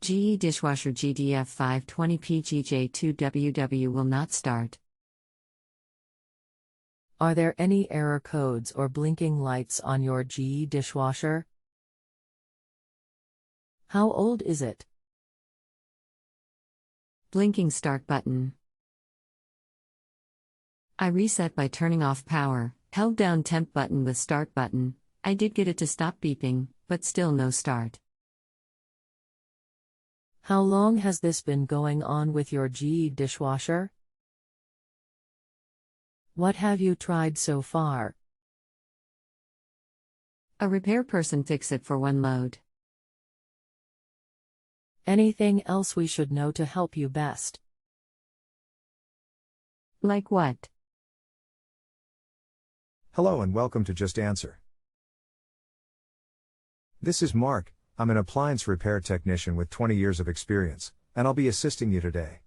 GE Dishwasher GDF520PGJ2WW will not start. Are there any error codes or blinking lights on your GE dishwasher? How old is it? Blinking start button. I reset by turning off power, held down temp button with start button. I did get it to stop beeping, but still no start. How long has this been going on with your GE dishwasher? What have you tried so far? A repair person fix it for one load. Anything else we should know to help you best? Like what? Hello and welcome to Just Answer. This is Mark. I'm an appliance repair technician with 20 years of experience, and I'll be assisting you today.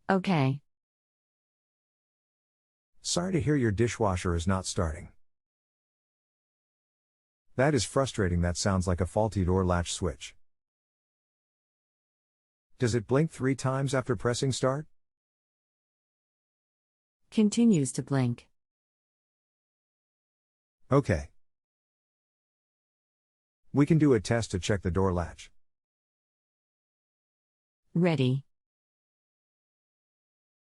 Okay. Sorry to hear your dishwasher is not starting. That is frustrating. That sounds like a faulty door latch switch. Does it blink 3 times after pressing start? Continues to blink. Okay. We can do a test to check the door latch. Ready.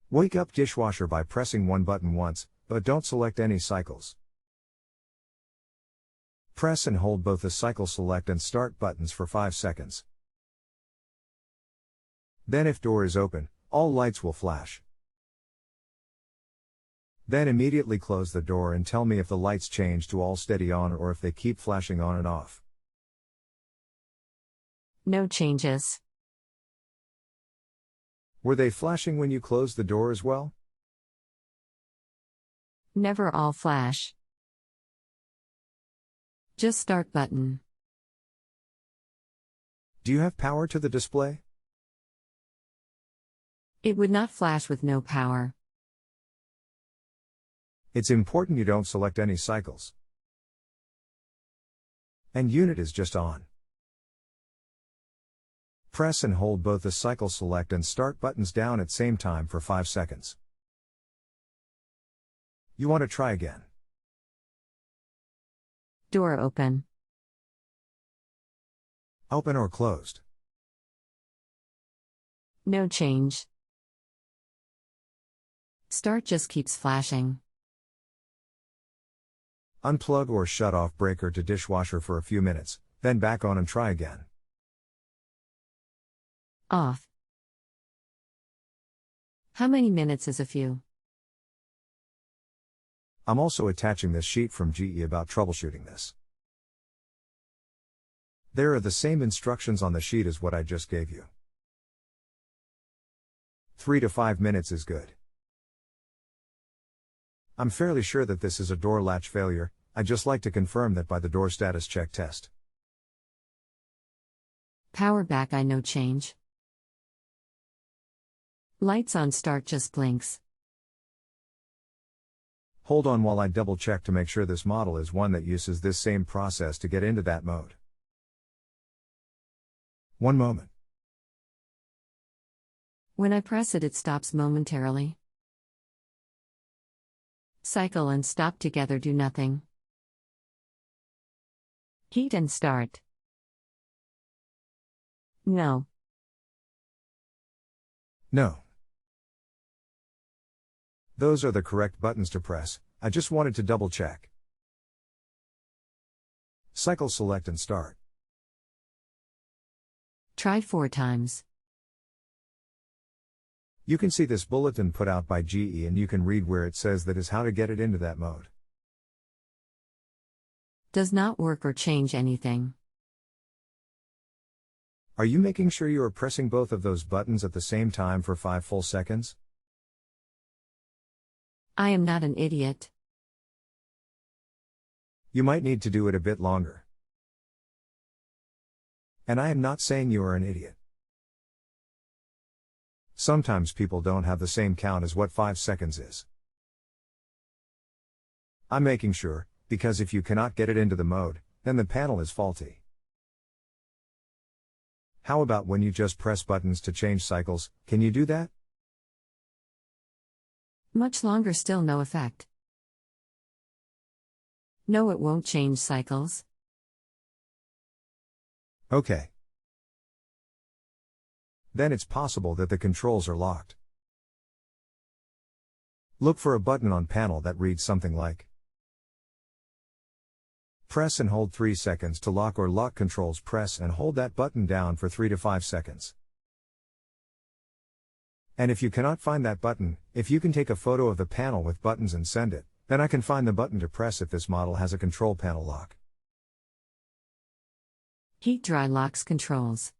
Wake up dishwasher by pressing one button once, but don't select any cycles. Press and hold both the cycle select and start buttons for 5 seconds. Then if door is open, all lights will flash. Then immediately close the door and tell me if the lights change to all steady on or if they keep flashing on and off. No changes. Were they flashing when you closed the door as well? Never all flash. Just start button. Do you have power to the display? It would not flash with no power. It's important you don't select any cycles. And unit is just on. Press and hold both the cycle select and start buttons down at same time for 5 seconds. You want to try again. Door open. Open or closed. No change. Start just keeps flashing. Unplug or shut off breaker to dishwasher for a few minutes, then back on and try again. Off. How many minutes is a few? I'm also attaching this sheet from GE about troubleshooting this. There are the same instructions on the sheet as what I just gave you. 3 to 5 minutes is good. I'm fairly sure that this is a door latch failure. I'd just like to confirm that by the door status check test. Power back, I no change. Lights on, start just blinks. Hold on while I double check to make sure this model is one that uses this same process to get into that mode. One moment. When I press it, it stops momentarily. Cycle and stop together do nothing. Heat and start. No. No. Those are the correct buttons to press. I just wanted to double check. Cycle select and start. Tried 4 times. You can see this bulletin put out by GE and you can read where it says that is how to get it into that mode. Does not work or change anything. Are you making sure you are pressing both of those buttons at the same time for 5 full seconds? I am not an idiot. You might need to do it a bit longer. And I am not saying you are an idiot. Sometimes people don't have the same count as what 5 seconds is. I'm making sure, because if you cannot get it into the mode, then the panel is faulty. How about when you just press buttons to change cycles, can you do that? Much longer, still no effect. No, it won't change cycles. Okay. Then it's possible that the controls are locked. Look for a button on panel that reads something like press and hold 3 seconds to lock or lock controls. Press and hold that button down for 3 to 5 seconds. And if you cannot find that button, if you can take a photo of the panel with buttons and send it, then I can find the button to press if this model has a control panel lock. Heat dry locks controls.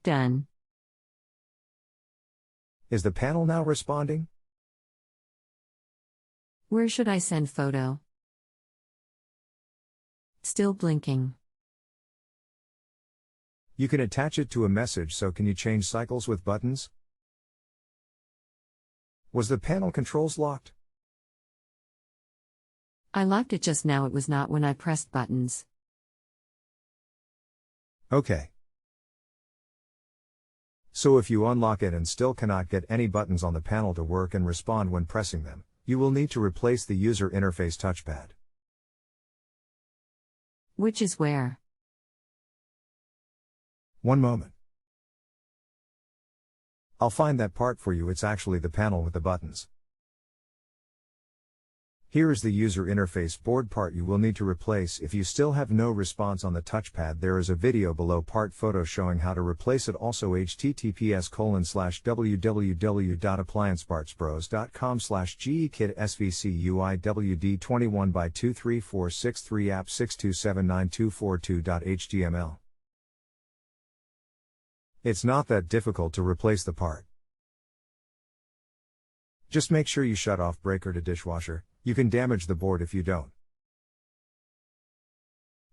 Done. Is the panel now responding? Where should I send photo? Still blinking. You can attach it to a message. So can you change cycles with buttons? Was the panel controls locked? I locked it just now, it was not when I pressed buttons. Okay. So if you unlock it and still cannot get any buttons on the panel to work and respond when pressing them, you will need to replace the user interface touchpad. Which is where? One moment. I'll find that part for you. It's actually the panel with the buttons. Here is the user interface board part you will need to replace. If you still have no response on the touchpad, there is a video below part photo showing how to replace it. Also https://www.appliancepartsbros.com/gekit-svcui-wd21by23463app6279242.html. It's not that difficult to replace the part. Just make sure you shut off breaker to dishwasher. You can damage the board if you don't.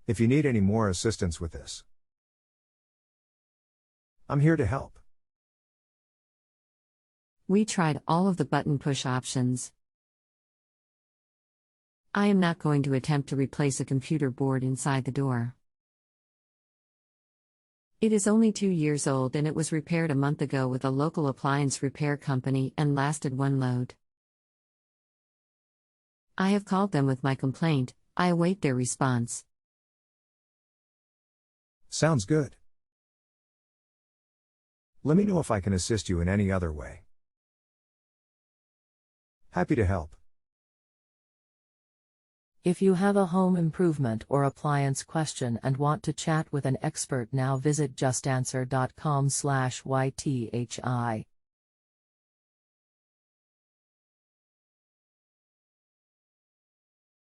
If you need any more assistance with this, I'm here to help. We tried all of the button push options. I am not going to attempt to replace a computer board inside the door. It is only 2 years old and it was repaired a month ago with a local appliance repair company and lasted one load. I have called them with my complaint. I await their response. Sounds good. Let me know if I can assist you in any other way. Happy to help. If you have a home improvement or appliance question and want to chat with an expert, now visit justanswer.com/ythi.